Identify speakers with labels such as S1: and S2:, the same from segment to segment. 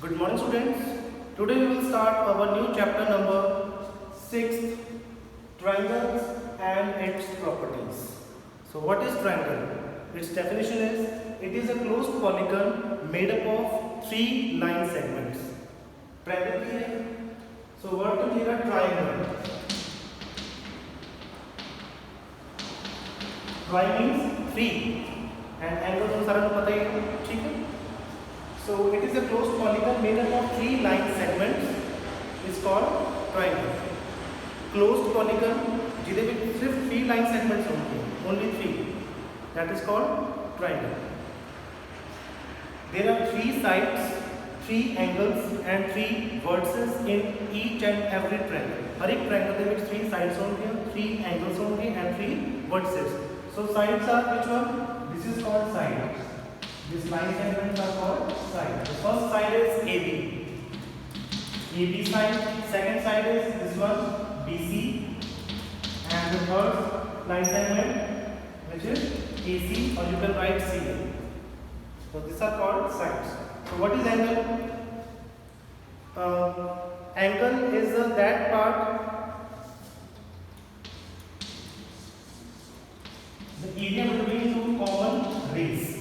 S1: Good morning students. Today we will start our new chapter number 6, triangles and its properties. So what is triangle? Its definition is it is a closed polygon made up of 3 line segments. Triangle की है? So what to clear a triangle? Tri means 3 and angle तो सारा को पता ही है, ठीक है? So it is a closed polygon made up of 3 line segments is called triangle. Closed polygon जिधे भी सिर्फ 3 line segments होंगे, only 3. That is called triangle. There are 3 sides, 3 angles and 3 vertices in each and every triangle. हर एक triangle के ਵਿੱਚ 3 sides होंगे, 3 angles होंगे and 3 vertices. So sides are which one? This is called side. These line segments are called side. The first side is AB. AB side. Second side is this one BC. And the third line segment which is AC, or you can write CA. So these are called sides. So what is angle? Angle is that part, the area between two common rays.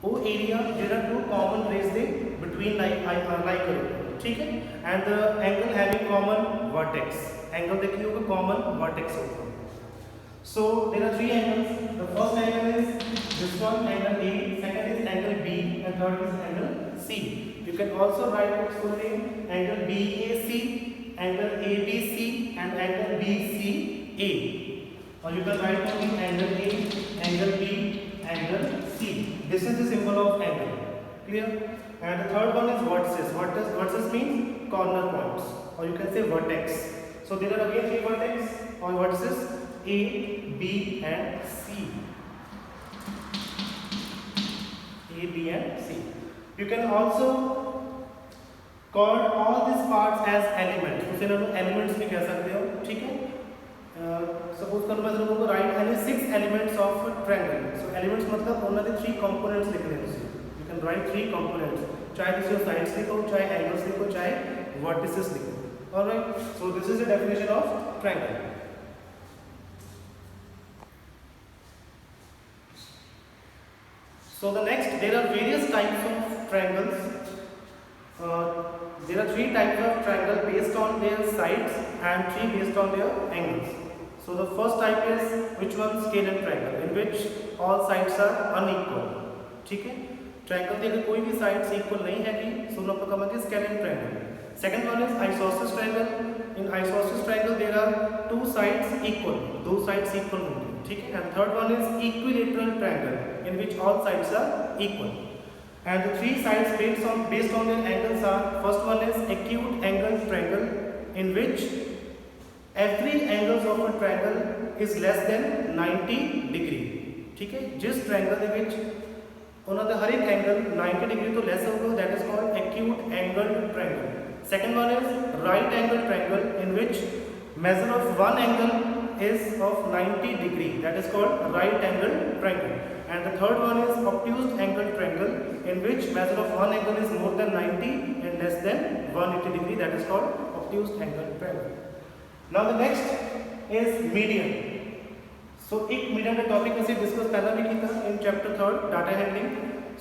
S1: वो area जेड़ा two common rays the between like करो, ठीक है. And the angle having common vertex. Angle देखिए होगा common vertex होगा. So there are 3 angles. The first angle is this one, angle A. Second is angle B and third is angle C. You can also write its full name angle BAC, angle ABC and angle BCA, or you can write only angle A, angle B, angle C. This is the symbol of angle. Clear? And the third one is vertices. What does vertices mean? Corner points, or you can say vertex. So there are again 3 vertex or vertices: A, B, and C. A, B, and C. You can also call all these parts as elements. उसे हम elements भी कह सकते हो, ठीक है. Suppose करो मैं तुमको right any 6 elements of triangle. So elements मतलब उन्होंने 3 कंपोनेंट्स लिखने हैं. यू कैन राइट 3 कंपोनेंट्स, चाहे किसी साइड्स लिखो, चाहे एंगल्स लिखो, चाहे वर्टिसेस लिखो. Alright, so this is the definition of triangle. So the next, there are various types of triangles. There are 3 types of triangle based on their sides and 3 based on their angles. So the first type is which one? Scalene triangle, in which all sides are unequal. ठीक है. Triangle के अगर कोई भी sides equal नहीं है कि सो हम लोग कहेंगे scalene triangle. Second one is isosceles triangle. In isosceles triangle there are 2 sides equal, 2 sides equal होंगे, ठीक है. And third one is equilateral triangle, in which all sides are equal. And the 3 sides based on their angles are: first one is acute angle triangle, in which every angles of a triangle is less than 90 degree. ठीक है. जिस triangle ਦੇ ਵਿੱਚ ਉਹਨਾਂ ਦਾ ਹਰ ਇੱਕ angle 90 degree ਤੋਂ ਲੈਸ ਹੋਊਗਾ, that is called acute angle triangle. Second one is right angle triangle, in which measure of one angle is of 90 degree, that is called right angle triangle. And the third one is obtuse angle triangle, in which measure of one angle is more than 90 and less than 180 degree, that is called obtuse angle triangle. Now the next is median. So एक median का topic ऐसे discuss पहला भी किया था in chapter 3 data handling.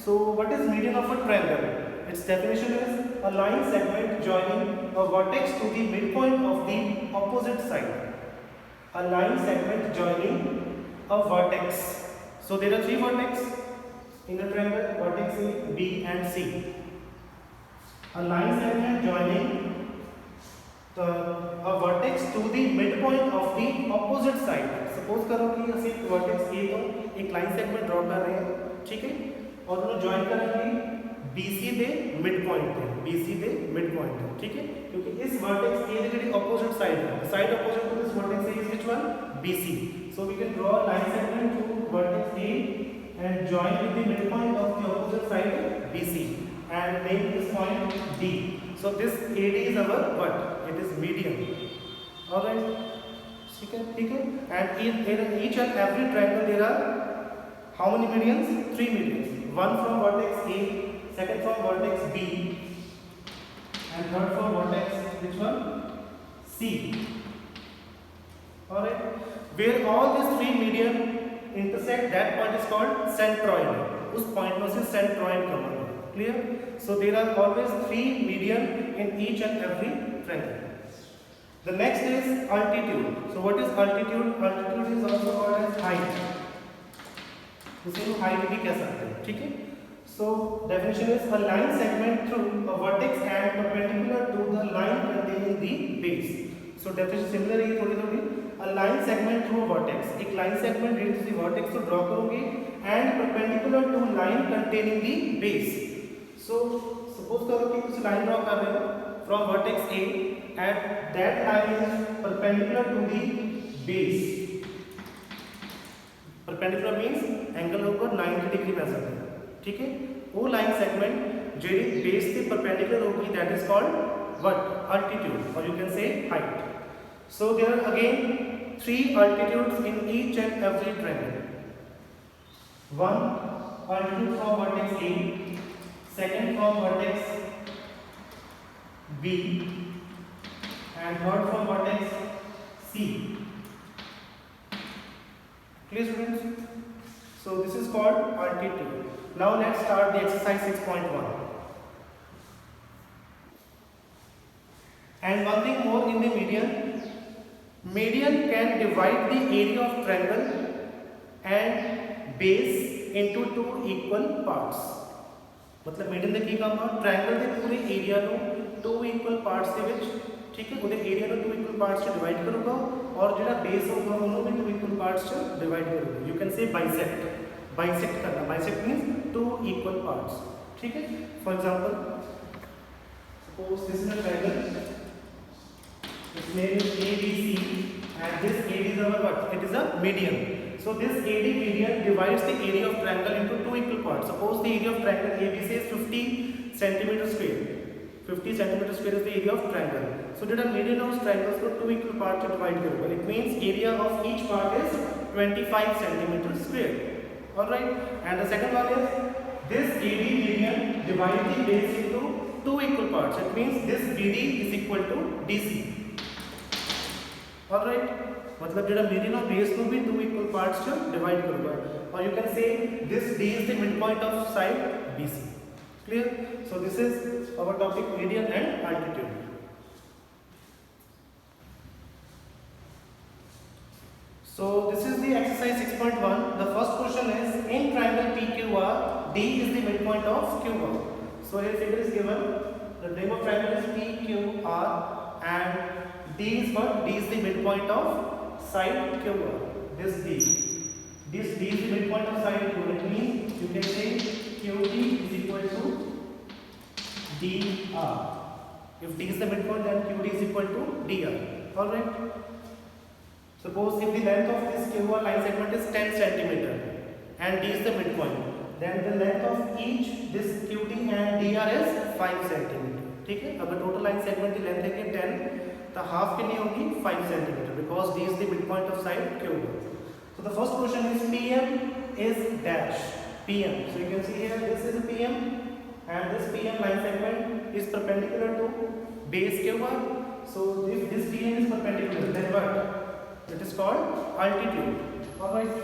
S1: So what is median of a triangle? Its definition is a line segment joining a vertex to the midpoint of the opposite side. A line segment joining a vertex. So there are 3 vertex in the triangle: vertex A, B, and C. A line segment joining a vertex to the midpoint of the opposite side. Suppose करो कि ऐसे vertex A तो एक line segment draw कर रहे हैं, ठीक है, और उन्हें join करेंगे BC दे midpoint पे, BC दे midpoint पे, ठीक है. क्योंकि इस vertex A की जो opposite side है, side opposite to this vertex A is which one? BC. So we can draw a line segment to vertex A and join with the midpoint of the opposite side BC and name this point D. So this AD is our what? It is median. Alright. ठीक है. And in each and every triangle there are how many medians? 3 medians. One from vertex A, second from vertex B, and third for vertex, which one? C. Alright, where all these three median intersect, that point is called centroid. उस point में से centroid कमा है. Clear? So there are always three median in each and every triangle. The next is altitude. So what is altitude? Altitude is also called as height. उसे हम height भी कह सकते हैं. ठीक है? So definition is a line segment through a vertex and perpendicular to the line containing the base. So definition similar है थोड़ी. A line segment through a vertex. एक line segment related to the vertex को draw करोगे and perpendicular to line containing the base. So suppose करो कि कुछ line draw कर रहे हो from vertex A and that line is perpendicular to the base. Perpendicular means angle होगा 90 degree में ऐसा है. ठीक है? वो line segment जो base से perpendicular होगी, that is called what? Altitude, or you can say height. So there are again three altitudes in each and every triangle. One altitude from vertex A, second from vertex B, and third from vertex C. Clear, students? So this is called altitude. Now let's start the exercise 6.1. And one thing more in the median can divide the area of triangle and base into two equal parts. मतलब median ਦੇ ਕੀ ਕੰਮ ਆ? triangle ਦੇ ਪੂਰੇ area ਨੂੰ two equal parts ਦੇ ਵਿੱਚ, ਠੀਕ ਹੈ, ਉਹਦੇ area ਨੂੰ two equal parts ਚ divide ਕਰੂਗਾ ਔਰ ਜਿਹੜਾ base ਹੋਊਗਾ ਉਹਨੂੰ ਵੀ two equal parts ਚ divide ਕਰੂਗਾ. You can say bisect करना. Bisect means two equal parts. ठीक है? For example, suppose this is a triangle. Its name is ABC, and this AD is our what? It is a median. So this AD median divides the area of triangle into two equal parts. Suppose the area of triangle ABC is 50 centimeter square. 50 centimeter square is the area of triangle. So that a median of triangles को two equal parts to divide करूँगा. It means area of each part is 25 centimeter square. All right. And the second one is this AD median divides the base into two equal parts. It means this BD is equal to DC. Alright, मतलब जेड़ा median और base को भी two equal parts च divide करूँगा. Or you can say this D is the midpoint of side BC. Clear? So this is our topic, median and altitude. So this is the exercise 6.1. The first question is in triangle PQR, D is the midpoint of QR. So here figure is given. The name of triangle is PQR and D is what? D is the midpoint of side QR. This D is the midpoint of side QR. It means you can say QD is equal to DR. If D is the midpoint, then QD is equal to DR. Alright. Suppose if the length of this QR line segment is 10 centimeter and D is the midpoint, then the length of each this QD and DR is 5 centimeter. ठीक है? अगर total line segment की length है कि 10, तो half कितनी होगी? 5 centimeter, because D is the midpoint of side QR. So the first question is PM is dash. PM. So you can see here this is PM and this PM line segment is perpendicular to base QR. So if this PM is perpendicular, then what? It is called altitude. Alright.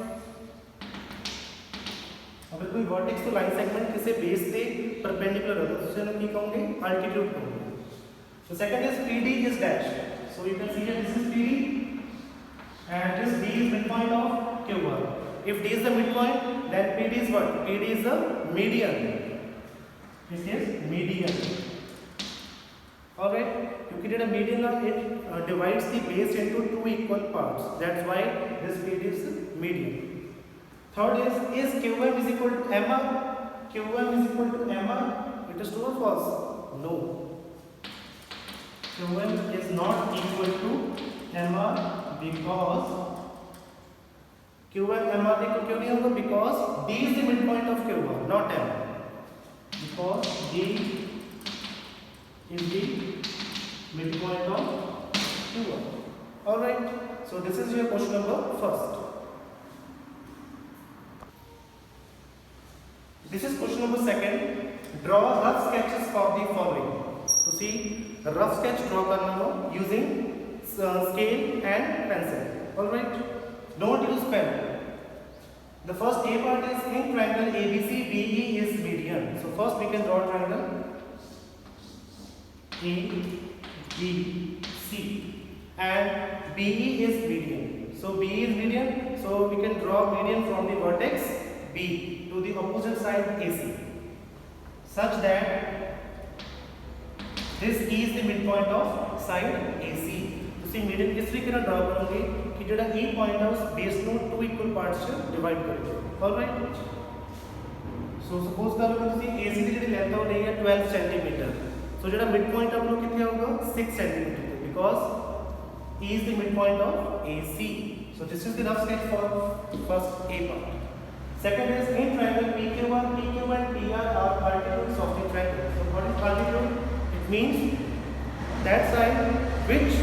S1: अगर कोई vertex तो line segment किसे base से perpendicular है तो उसे हम क्या कहोगे? अल्टीट्यूड कहोगे. So second is PD is dash. So you can see here this is PD and this D is midpoint of QR. If D is the midpoint, then PD is what? PD is the median. This is median. Alright. क्योंकि data median it divides the base into two equal parts. That's why this PD is median. Third is QM is equal to MR? QM is equal to MR? It is true or false? No. QM is not equal to MR because QM MR equal क्यों नहीं होगा? Because D is the midpoint of QR, not M. Because D is the midpoint of QR. Alright. So this is your question number first. This is question number second. Draw rough sketches for the following. ਤੁਸੀਂ rough sketch ਡਰਾ ਕਰਨਾ ਹੋ using scale and pencil. All right, don't use pen. The first A part is in triangle ABC, BE is median. So first we can draw triangle ABC and BE is median. So BE is median, so we can draw median from the vertex B to the opposite side AC, such that this E is the midpoint of side AC. ਤੁਸੀਂ median ਇਸ ਤਰੀਕੇ ਨਾਲ ਡਰਾ ਕਰੋਗੇ ਕਿ ਜਿਹੜਾ E point ਹੈ ਉਸ base ਨੂੰ 2 equal parts ਚ divide ਕਰੋਗੇ. Alright, so suppose ਕਰ ਲਓ ਕਿ ਤੁਸੀਂ AC ਦੀ ਜਿਹੜੀ length ਉਹ ਲਈ ਹੈ 12 cm, so ਜਿਹੜਾ midpoint ਆਪਣਾ ਕਿੱਥੇ ਆਊਗਾ 6 cm ਤੇ, because E is the midpoint of AC. So this is the rough sketch for first A part. Second is in triangle PQ1, PQ and PR are altitudes of the triangle. So what is altitude? It means that side which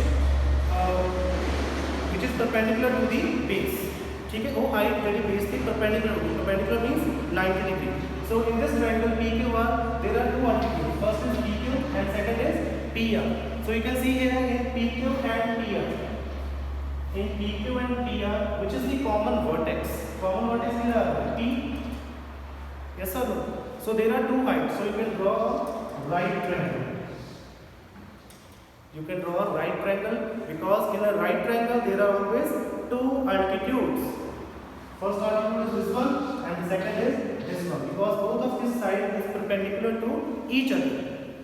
S1: is perpendicular to the base. ठीक है, वो height ਜਿਹੜੀ base से perpendicular होगी. Perpendicular means 90 degree. So in this triangle PQR there are two altitudes. First is PQ and second is PR. So you can see here in PQ and PR. In PQ and PR, which is the common vertex? Common vertex is P. Yes or no? So there are two heights. So you can draw a right triangle. You can draw a right triangle because in a right triangle there are always two altitudes. First altitude is this one and the second is this one, because both of this side is perpendicular to each other.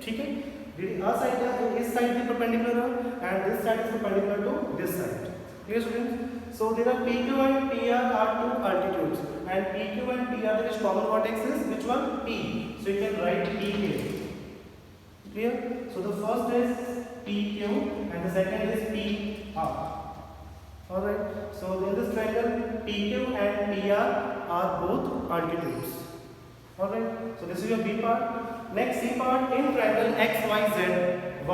S1: ठीक है, our side is side is perpendicular and this side is perpendicular to this side. Clear students? So there are PQ and PR are two altitudes, and PQ and PR there is common vertex is which one? P. So you can write P here. Clear? So the first is PQ and the second is PR. Alright, so in this triangle PQ and PR are both altitudes. Alright, so this is your B part. Next C part, in triangle XYZ,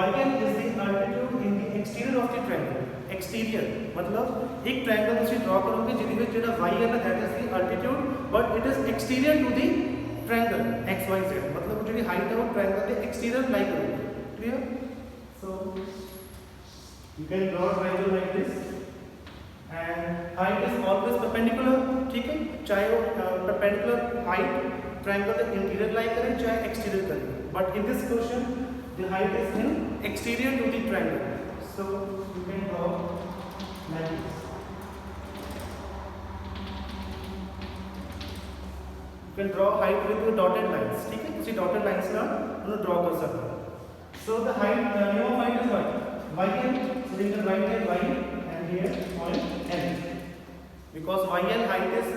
S1: YN is the altitude in the exterior of the triangle. Exterior मतलब एक triangle ਤੁਸੀਂ draw ਕਰੋਗੇ ਜਿਹਦੇ ਵਿੱਚ ਜਿਹੜਾ Y ਹੈ that is the altitude, but it is exterior to the triangle XYZ. मतलब ਜਿਹੜੀ height है वो triangle के exterior lie करोगे. Clear? So you can draw a triangle like this and height is always perpendicular. ठीक है, चाहे वो perpendicular height triangle के interior lie करे चाहे exterior करे, but in this question the height is in exterior to the triangle. So you can draw like this. You can draw height with the dotted lines. ठीक है, उसी dotted lines का उन्हें draw कर सकते हो. So the height, name of height is what? YL. So you can write here Y and here point L, because YL height is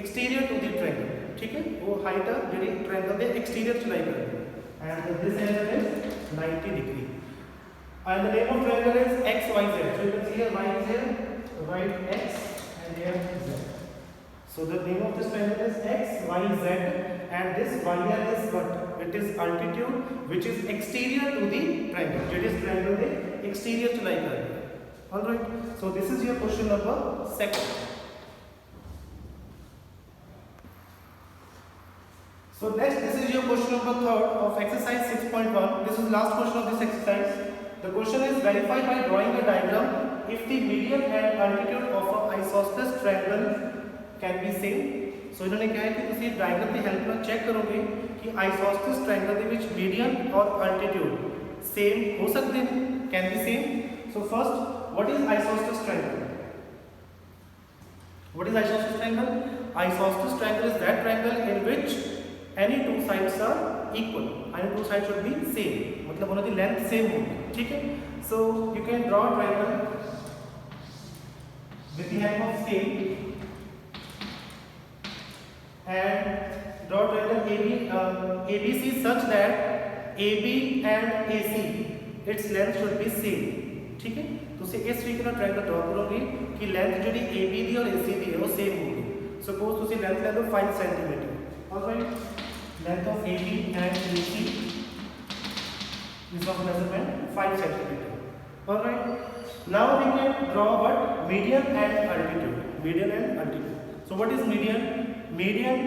S1: exterior to the triangle. ठीक है, वो height है ਜਿਹੜੀ triangle के exterior च lie करे, and this angle is 90 degree. And the name of triangle is XYZ. So you can see here Y is here, right X and here Z. So the name of this triangle is XYZ, and this YL is what? It is altitude which is exterior to the triangle. It is triangle the exterior to lie here. Alright, so this is your question number 2. So next, this is your question number 3 of exercise 6.1. This is last question of this exercise. The question is verify by drawing a diagram if the median and altitude of an isosceles triangle can be same. So इन्होंने क्या है कि तुसी diagram की help ਨਾਲ check करोगे कि isosceles triangle ਦੇ ਵਿੱਚ median और altitude same हो सकते हैं, can be same. So first, what is isosceles triangle? What is isosceles triangle? Isosceles triangle is that triangle in which any two sides are equal. Any two sides should be same. मतलब उनकी length same होगी. ठीक है? So you can draw a triangle with the help of scale and draw triangle ABC such that AB and AC its length should be same. ठीक है? तो उसे इस तरीके का ट्रायंगल ड्रॉ करोगे कि लेंथ जो AB दी और AC दी है वो सेम होगी. सपोज तुसी लेंथ ले लो 5 cm. Alright, length of AB and AC is of measurement 5 cm. Alright, now we can draw what? Median and altitude. Median and altitude. So what is median? Median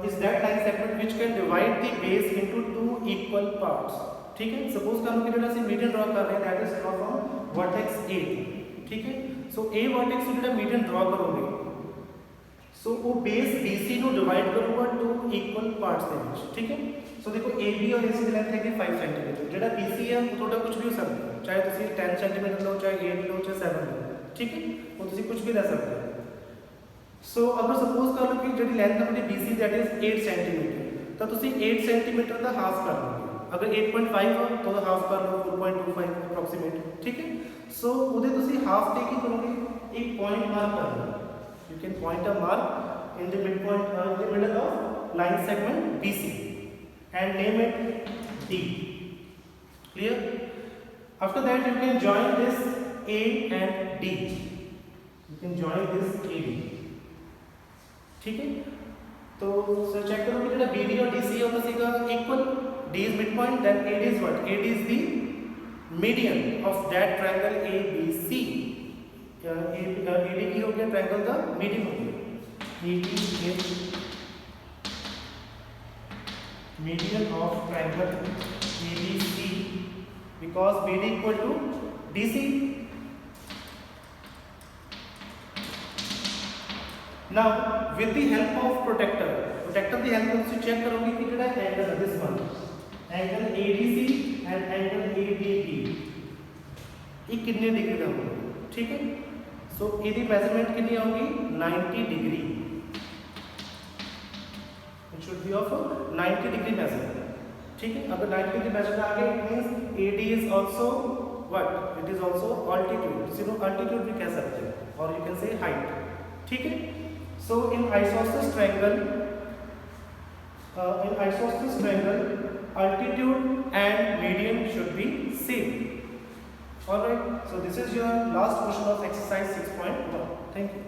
S1: is that line segment which can divide the base into two equal parts. ठीक है, suppose कर लो कि जरा सी median draw कर रहे हैं, that is draw from vertex ए. ठीक है, सो ए वर्टेक्स से जरा मीडियन ड्रॉ करोगे, सो वो बेस BC ਨੂੰ ਡਿਵਾਈਡ ਕਰੂਗਾ ਟੂ ਇਕੁਅਲ ਪਾਰਟਸ ਦੇ ਵਿੱਚ. ਠੀਕ ਹੈ, ਸੋ ਦੇਖੋ AB ਔਰ AC ਦੀ ਲੈਂਥ ਹੈਗੀ 5 ਸੈਂਟੀਮੀਟਰ. ਜਿਹੜਾ BC ਹੈ ਉਹ ਤੁਹਾਡਾ ਕੁਝ ਵੀ ਹੋ ਸਕਦਾ ਹੈ, ਚਾਹੇ ਤੁਸੀਂ 10 ਸੈਂਟੀਮੀਟਰ ਲਓ, ਚਾਹੇ 8 ਲਓ, ਚਾਹੇ 7 ਲਓ. ਠੀਕ ਹੈ, ਉਹ ਤੁਸੀਂ ਕੁਝ ਵੀ ਲੈ ਸਕਦੇ ਹੋ. ਸੋ ਅਗਰ ਸਪੋਜ਼ ਕਰ ਲਓ ਕਿ ਜਿਹੜੀ ਲੈਂਥ ਆਪਣੀ BC ਦੈਟ ਇਜ਼ 8 ਸੈਂਟੀਮੀਟਰ, ਤਾਂ ਤੁਸੀਂ 8 ਸੈਂਟੀਮੀਟਰ ਦਾ ਹਾਫ ਕਰ ਲਓਗੇ. अगर 8.5 हो तो हाफ कर लो 4.25 अप्रॉक्सीमेट. ठीक है, सो ਉਹਦੇ ਤੁਸੀਂ ਹਾਫ ਤੇ ਕੀ ਕਰੋਗੇ, ਇੱਕ ਪੁਆਇੰਟ ਮਾਰਕ ਕਰ ਲਓ. You can point a mark in the midpoint in the middle of line segment BC and name it D. Clear? After that you can join this A and D. You can join this AD. ठीक है, तो sir check करो कि जो BD और DC होता सीगा equal. D is midpoint, then AD is what? AD is the median of that triangle ABC. AD की हो गया ट्रायंगल का मीडियन हो गया. AD is median of triangle ABC because BD equal to DC. Now with the help of protractor की help से check करोगे कि जो एंगल है this one, angle ADC and angle ADB ये कितने डिग्री का होगा. ठीक है, सो इसकी मेजरमेंट कितनी होगी, 90 degree. It should be of 90 degree measurement. ठीक है, अगर 90 डिग्री मेजरमेंट आ गया it means AD is also what, it is also altitude. जिसको अल्टीट्यूड भी कह सकते हैं और यू कैन से हाइट. ठीक है, so in isosceles triangle altitude and median should be same. All right, so this is your last question of exercise 6.1. Thank you.